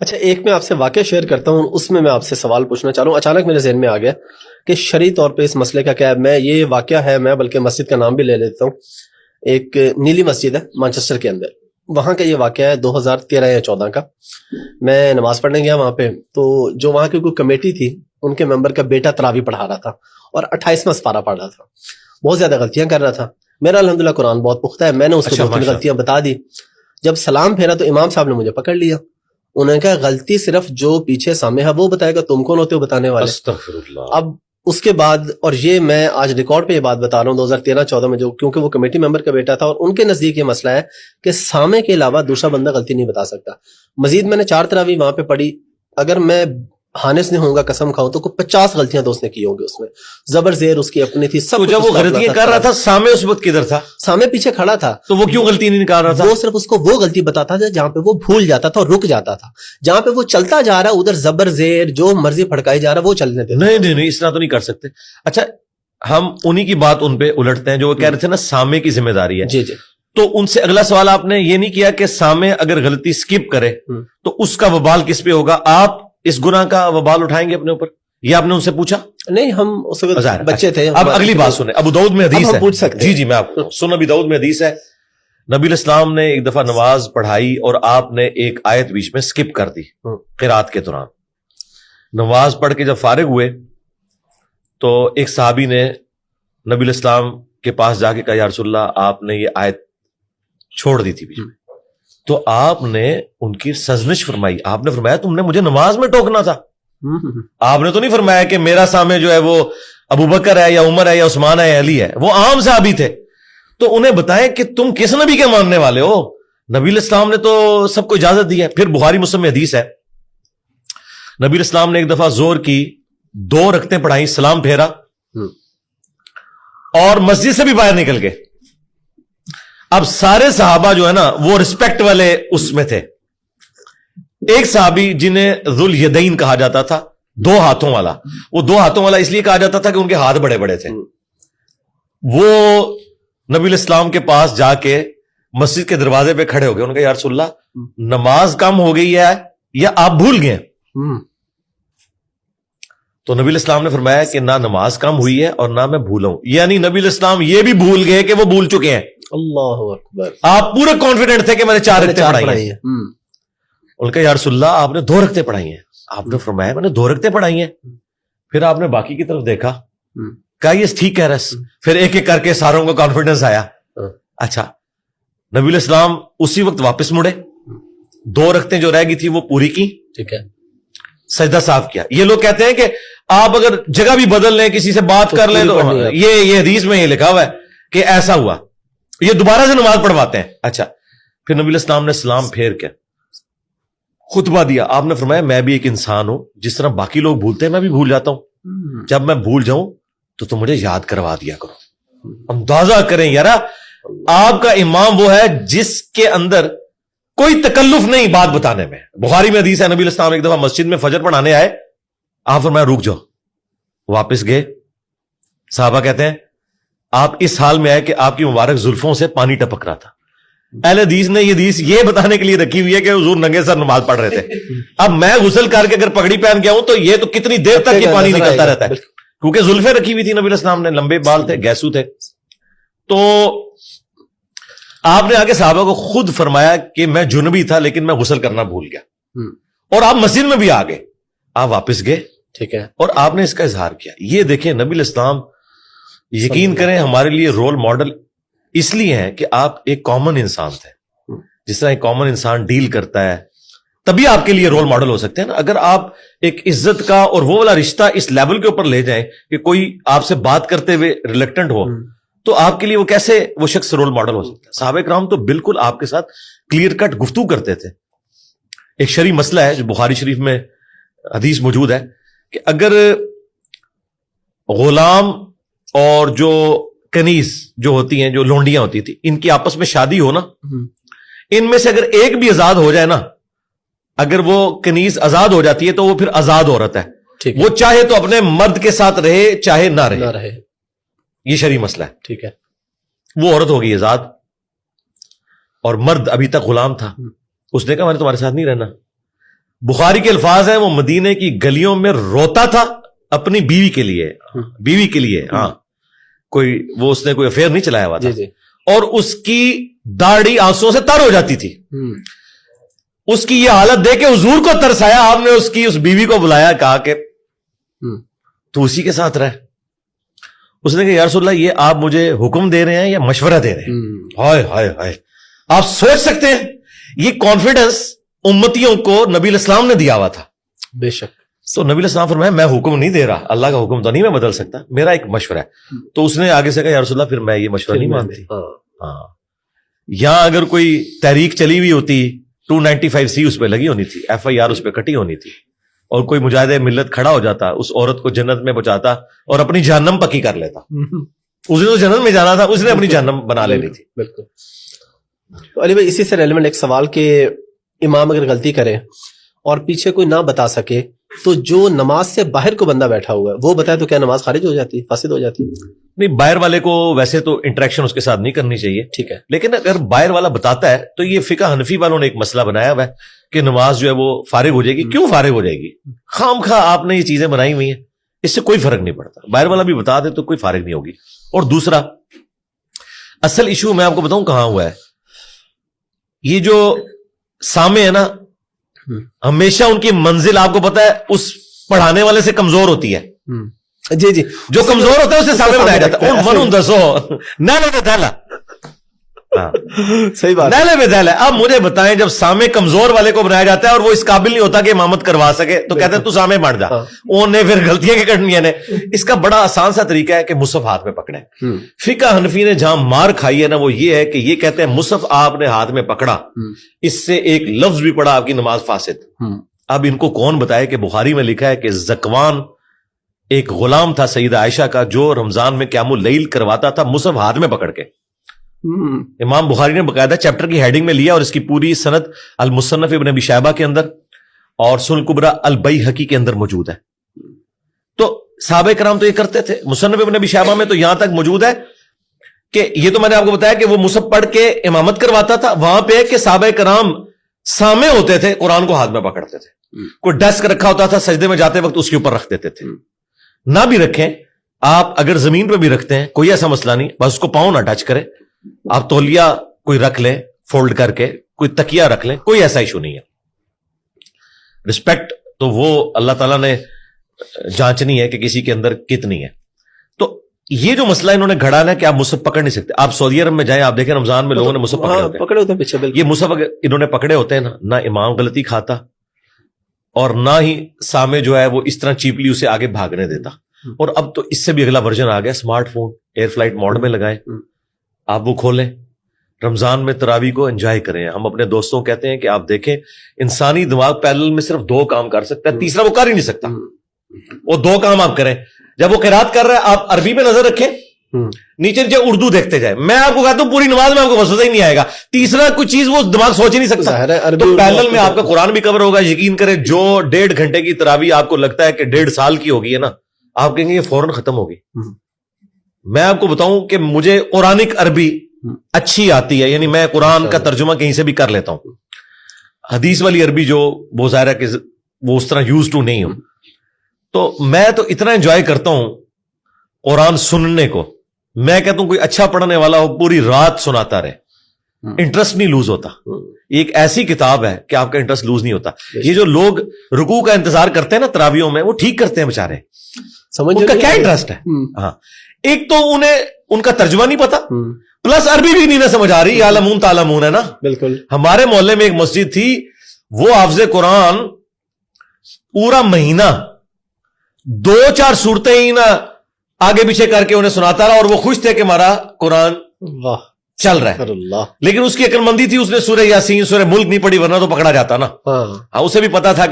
اچھا، ایک میں آپ سے واقعہ شیئر کرتا ہوں، اس میں آپ سے سوال پوچھنا چاہ رہا ہوں. اچانک میرے ذہن میں آ گیا کہ شرعی طور پہ اس مسئلے کا کیا ہے. میں یہ واقعہ ہے، میں بلکہ مسجد کا نام بھی لے لیتا ہوں. ایک نیلی مسجد ہے مانچسٹر کے اندر، وہاں کا یہ واقعہ ہے 2013 یا 14 کا. میں نماز پڑھنے گیا وہاں پہ، تو جو وہاں کی کوئی کمیٹی تھی ان کے ممبر کا بیٹا تراویح پڑھا رہا تھا اور 28واں سپارہ پڑھ رہا تھا. بہت زیادہ غلطیاں کر رہا تھا. میرا الحمدللہ قرآن بہت پختہ ہے، میں نے اس کو 2-3 غلطیاں بتا دی. جب سلام پھیرا تو امام صاحب نے مجھے پکڑ لیا. انہوں نے کہا غلطی صرف جو پیچھے سامنے ہے وہ بتائے گا، تم کون ہوتے ہو بتانے والے. استغفر اللہ. اب اس کے بعد، اور یہ میں آج ریکارڈ پہ یہ بات بتا رہا ہوں 2013-14 میں، جو کیونکہ وہ کمیٹی ممبر کا بیٹا تھا اور ان کے نزدیک یہ مسئلہ ہے کہ سامع کے علاوہ دوسرا بندہ غلطی نہیں بتا سکتا. مزید میں نے 4 تراویح وہاں پہ پڑھی. اگر میں حانس نہیں ہوں گا قسم کھاؤں تو کوئی 50 غلطیاں تو اس نے کی ہوں گی. اس میں زبر زیر اس کی اپنی تھی، سب. جب وہ غلطیاں کر رہا تھا سامع اس وقت کدھر تھا؟ سامع پیچھے کھڑا تھا. تو وہ کیوں غلطی نہیں نکال رہا تھا؟ وہ صرف اس کو وہ غلطی بتاتا تھا جہاں پہ وہ بھول جاتا تھا اور رک جاتا تھا. جہاں پہ وہ چلتا جا رہا ادھر زبر زیر جو مرضی پھڑکائی جا رہا وہ چلنے دیتا. نہیں اس طرح تو نہیں کر سکتے. اچھا ہم انہی کی بات ان پہ الٹتے ہیں جو وہ کہہ رہے تھے نا سامع کی ذمہ داری ہے. جی. تو ان سے اگلا سوال آپ نے یہ نہیں کیا کہ سامع اگر غلطی سکپ کرے تو اس کا وبال کس پہ ہوگا؟ آپ اس گناہ کا وبال اٹھائیں گے اپنے اوپر؟ یہ آپ نے ان سے پوچھا؟ نہیں، ہم اس وقت بچے تھے. اب اگلی بات سنیں. ابو داؤد میں حدیث ہے. پوچھ سکتے جی میں آپ کو سن. ابو داؤد میں حدیث ہے، نبی الاسلام نے ایک دفعہ نماز پڑھائی اور آپ نے ایک آیت بیچ میں سکپ کر دی قرات کے دوران. نماز پڑھ کے جب فارغ ہوئے تو ایک صحابی نے نبی الاسلام کے پاس جا کے کہا یا رسول اللہ آپ نے یہ آیت چھوڑ دی تھی بیچ میں. تو آپ نے ان کی سرزنش فرمائی. آپ نے فرمایا تم نے مجھے نماز میں ٹوکنا تھا. آپ نے تو نہیں فرمایا کہ میرا سامنے جو ہے وہ ابو بکر ہے یا عمر ہے یا عثمان ہے یا علی ہے. وہ عام صحابی تھے. تو انہیں بتائیں کہ تم کس نبی کے ماننے والے ہو؟ نبی الاسلام نے تو سب کو اجازت دی ہے. پھر بخاری مسلم میں حدیث ہے، نبی الاسلام نے ایک دفعہ زور کی 2 رکعتیں پڑھائی، سلام پھیرا اور مسجد سے بھی باہر نکل گئے. اب سارے صحابہ جو ہے نا وہ رسپیکٹ والے اس میں تھے. ایک صحابی جنہیں ذوالیدین کہا جاتا تھا، 2 ہاتھوں والا. وہ 2 ہاتھوں والا اس لیے کہا جاتا تھا کہ ان کے ہاتھ بڑے بڑے تھے. وہ نبی الاسلام کے پاس جا کے مسجد کے دروازے پہ کھڑے ہو گئے. انہوں نے کہا یا رسول اللہ نماز کم ہو گئی ہے یا آپ بھول گئے؟ تو نبی الاسلام نے فرمایا کہ نہ نماز کم ہوئی ہے اور نہ میں بھولا ہوں. یعنی نبی الاسلام یہ بھی بھول گئے کہ وہ بھول چکے ہیں. اللہ اکبر. آپ پورے کانفیڈنٹ تھے کہ میں نے 4 رکعتیں پڑھائی ہیں. ان کا یا رسول اللہ آپ نے 2 رکعتیں پڑھائی ہیں. آپ نے فرمایا میں نے 2 رکعتیں پڑھائی ہیں. پھر آپ نے باقی کی طرف دیکھا، کہا یہ ٹھیک کہہ رہا. پھر ایک ایک کر کے ساروں کو کانفیڈنس آیا. اچھا نبی الاسلام اسی وقت واپس مڑے، 2 رکعتیں جو رہ گئی تھی وہ پوری کی. ٹھیک ہے. سجدہ صاف کیا. یہ لوگ کہتے ہیں کہ آپ اگر جگہ بھی بدل لیں، کسی سے بات کر لیں تو یہ حدیث میں یہ لکھا ہوا ہے کہ ایسا ہوا. یہ دوبارہ سے نماز پڑھواتے ہیں. اچھا پھر نبی الاسلام نے سلام پھیر کے خطبہ دیا. آپ نے فرمایا میں بھی ایک انسان ہوں، جس طرح باقی لوگ بھولتے ہیں میں بھی بھول جاتا ہوں. جب میں بھول جاؤں تو تم مجھے یاد کروا دیا کرو. اندازہ کریں یار، آپ کا امام وہ ہے جس کے اندر کوئی تکلف نہیں بات بتانے میں. بخاری میں حدیث ہے نبی الاسلام ایک دفعہ مسجد میں فجر پڑھانے آئے. آپ فرمایا رک جاؤ. واپس گئے. صحابہ کہتے ہیں آپ اس حال میں آئے کہ آپ کی مبارک زلفوں سے پانی ٹپک رہا تھا. اہل حدیث نے یہ حدیث یہ بتانے کے لیے رکھی ہوئی ہے کہ حضور ننگے سر نماز پڑھ رہے تھے. اب میں غسل کر کے اگر پگڑی پہن کے آؤں تو یہ تو کتنی دیر تک یہ پانی نکلتا رہتا ہے، کیونکہ زلفیں رکھی ہوئی تھی نبی الاسلام نے، لمبے بال تھے، گیسو تھے. تو آپ نے آگے صحابہ کو خود فرمایا کہ میں جنبی تھا لیکن میں غسل کرنا بھول گیا. اور آپ مسجد میں بھی آ گئے. آپ واپس گئے. ٹھیک ہے. اور آپ نے اس کا اظہار کیا. یہ دیکھیں نبی الاسلام یقین کریں ہمارے لیے رول ماڈل اس لیے ہیں کہ آپ ایک کامن انسان تھے. جس طرح ایک کامن انسان ڈیل کرتا ہے تبھی آپ کے لیے رول ماڈل ہو سکتے ہیں نا. اگر آپ ایک عزت کا اور وہ والا رشتہ اس لیول کے اوپر لے جائیں کہ کوئی آپ سے بات کرتے ہوئے ریلیکٹنٹ ہو تو آپ کے لیے وہ کیسے وہ شخص رول ماڈل ہو سکتا ہے. صحابہ کرام تو بالکل آپ کے ساتھ کلیئر کٹ گفتگو کرتے تھے. ایک شرعی مسئلہ ہے جو بخاری شریف میں حدیث موجود ہے کہ اگر غلام اور جو کنیز جو ہوتی ہیں، جو لونڈیاں ہوتی تھی، ان کی آپس میں شادی ہو نا، ان میں سے اگر ایک بھی آزاد ہو جائے نا، اگر وہ کنیز آزاد ہو جاتی ہے تو وہ پھر آزاد عورت ہے. وہ چاہے تو اپنے مرد کے ساتھ رہے چاہے نہ رہے. یہ شرعی مسئلہ ہے. ٹھیک ہے. وہ عورت ہوگی آزاد اور مرد ابھی تک غلام تھا. اس نے کہا میں نے تمہارے ساتھ نہیں رہنا. بخاری کے الفاظ ہیں وہ مدینے کی گلیوں میں روتا تھا اپنی بیوی کے لیے ہاں کوئی وہ اس نے کوئی افیئر نہیں چلایا ہوا تھا اور اس کی داڑھی آنسوؤں سے تر ہو جاتی تھی. اس کی یہ حالت دیکھ کے حضور کو ترس آیا. آپ نے اس کی اس بیوی کو بلایا, کہا کہ تو اسی کے ساتھ رہ. اس نے کہا یا رسول اللہ یہ آپ مجھے حکم دے رہے ہیں یا مشورہ دے رہے ہیں؟ ہائے ہائے ہائے, آپ سوچ سکتے ہیں یہ کانفیڈنس امتیوں کو نبی الاسلام نے دیا ہوا تھا. بے شک. تو نبی الاسلام فرمایا میں حکم نہیں دے رہا, اللہ کا حکم تو نہیں میں بدل سکتا, میرا ایک مشورہ ہے. تو اس نے آگے سے کہا یا رسول اللہ پھر میں یہ مشورہ نہیں مانتی. ہاں یہاں اگر کوئی تحریک چلی ہوئی ہوتی 295C اس پہ لگی ہونی تھی, FIR اس پہ کٹی ہونی تھی, اور کوئی مجاہد ملت کھڑا ہو جاتا, اس عورت کو جنت میں پہنچاتا اور اپنی جہنم پکی کر لیتا. اس نے تو جنت میں جانا تھا, اس نے اپنی جہنم بنا لینی تھی. بالکل. تو علی بھائی اسی سے ریلیونٹ ایک سوال کہ امام اگر غلطی کرے اور پیچھے کوئی نہ بتا سکے تو جو نماز سے باہر کو بندہ بیٹھا ہوا ہے وہ بتائے تو کیا نماز خارج ہو جاتی, فاسد ہو جاتی؟ نہیں, باہر والے کو ویسے تو انٹریکشن اس کے ساتھ نہیں کرنی چاہیے, ٹھیک ہے, لیکن اگر باہر والا بتاتا ہے تو یہ فقہ حنفی والوں نے ایک مسئلہ بنایا ہوا ہے کہ نماز جو ہے وہ فارغ ہو جائے گی. کیوں فارغ ہو جائے گی؟ خام خواہ آپ نے یہ چیزیں بنائی ہوئی ہیں, اس سے کوئی فرق نہیں پڑتا. باہر والا بھی بتا دے تو کوئی فارغ نہیں ہوگی. اور دوسرا اصل ایشو میں آپ کو بتاؤں کہاں ہوا ہے. یہ جو سامع ہے نا, ہمیشہ ان کی منزل آپ کو پتا ہے اس پڑھانے والے سے کمزور ہوتی ہے. جی جو کمزور ہوتا ہے اسے سامنے بتایا جاتا ہے. صحیح بات ہے. اب مجھے بتائیں جب سامع کمزور والے کو بنایا جاتا ہے اور وہ اس قابل نہیں ہوتا کہ امامت کروا سکے تو کہتے ہیں تو سامع بن جا. انہیں پھر غلطیاں کی کرنی ہے. اس کا بڑا آسان سا طریقہ ہے کہ مصحف ہاتھ میں پکڑے. فقہ حنفی نے جہاں مار کھائی ہے نا وہ یہ ہے کہ یہ کہتے ہیں مصحف آپ نے ہاتھ میں پکڑا, اس سے ایک لفظ بھی پڑا آپ کی نماز فاسد. اب ان کو کون بتائے کہ بخاری میں لکھا ہے کہ زکوان ایک غلام تھا سیدہ عائشہ کا جو رمضان میں قیام اللیل کرواتا تھا مصحف ہاتھ میں پکڑ کے. امام بخاری نے باقاعدہ چیپٹر کی ہیڈنگ میں لیا اور اس کی پوری سند المصنف ابن ابی شیبہ کے اندر اور سنن الکبری البیہقی کے اندر موجود ہے. تو صحابہ کرام تو یہ کرتے تھے. مصنف ابن ابی شیبہ میں تو یہاں تک موجود ہے کہ یہ تو میں نے آپ کو بتایا کہ وہ مصحف پڑھ کے امامت کرواتا تھا. وہاں پہ کہ صحابہ کرام سامع ہوتے تھے, قرآن کو ہاتھ میں پکڑتے تھے. کوئی ڈیسک رکھا ہوتا تھا, سجدے میں جاتے وقت اس کے اوپر رکھ دیتے تھے. نہ بھی رکھیں آپ, اگر زمین پہ بھی رکھتے ہیں کوئی ایسا مسئلہ نہیں, بس اس کو پاؤں نہ ٹچ کرے. آپ تولیہ کوئی رکھ لیں فولڈ کر کے, کوئی تکیہ رکھ لیں, کوئی ایسا ایشو نہیں ہے. رسپیکٹ تو وہ اللہ تعالیٰ نے جانچنی ہے کہ کسی کے اندر کتنی ہے. تو یہ جو مسئلہ انہوں نے گھڑا نا کہ آپ مصحف پکڑ نہیں سکتے. آپ سعودی عرب میں جائیں, آپ دیکھیں رمضان میں لوگوں نے مصحف پکڑے ہوتے ہیں پیچھے. یہ مصحف اگر انہوں نے پکڑے ہوتے ہیں نا, نہ امام غلطی کھاتا اور نہ ہی سامع جو ہے وہ اس طرح چیپلی اسے آگے بھاگنے دیتا. اور اب تو اس سے بھی اگلا ورژن آ گیا, smartphone air flight mode میں لگائیں, آپ وہ کھولیں, رمضان میں تراویح کو انجوائے کریں. ہم اپنے دوستوں کہتے ہیں کہ آپ دیکھیں انسانی دماغ پیرل میں صرف 2 کام کر سکتا ہے, تیسرا وہ کر ہی نہیں سکتا. وہ 2 کام آپ کریں. جب وہ قرات کر رہے ہیں آپ عربی پہ نظر رکھیں, نیچے جو اردو دیکھتے جائیں. میں آپ کو کہتا ہوں پوری نماز میں آپ کو وسوسہ ہی نہیں آئے گا. تیسرا کوئی چیز وہ دماغ سوچ ہی نہیں سکتا. تو پیرل میں آپ کا قرآن بھی کور ہوگا. یقین کریں جو 1.5 گھنٹے کی تراویح آپ کو لگتا ہے کہ 1.5 سال کی ہوگی ہے نا, آپ کہیں گے یہ فوراً ختم ہوگی. میں آپ کو بتاؤں کہ مجھے قرآنک عربی اچھی آتی ہے, یعنی میں قرآن کا ترجمہ کہیں سے بھی کر لیتا ہوں. حدیث والی عربی جو وہ ظاہر ہے کہ وہ اس طرح یوز ٹو نہیں ہوں. تو میں تو اتنا انجوائے کرتا ہوں قرآن سننے کو. میں کہتا ہوں کوئی اچھا پڑھنے والا ہو پوری رات سناتا رہے, انٹرسٹ نہیں لوز ہوتا. یہ ایک ایسی کتاب ہے کہ آپ کا انٹرسٹ لوز نہیں ہوتا. یہ جو لوگ رکوع کا انتظار کرتے ہیں نا تراویحوں میں, وہ ٹھیک کرتے ہیں بیچارے, ان کا کیا انٹرسٹ ہے. ہاں, ایک تو انہیں ان کا ترجمہ نہیں پتا, پلس عربی بھی نہیں نہ سمجھ آ رہی. یعلمون تعلمون ہے نا. بالکل. ہمارے محلے میں ایک مسجد تھی, وہ حافظ قرآن پورا مہینہ 2-4 صورتیں ہی نا آگے پیچھے کر کے انہیں سناتا رہا, اور وہ خوش تھے کہ ہمارا قرآن چل رہا ہے. لیکن اس کی عقل مندی تھی, اس نے سورہ یاسین سورہ ملک نہیں پڑھی, ورنہ تو پکڑا جاتا نا. ہاں, اسے بھی پتا تھا کہ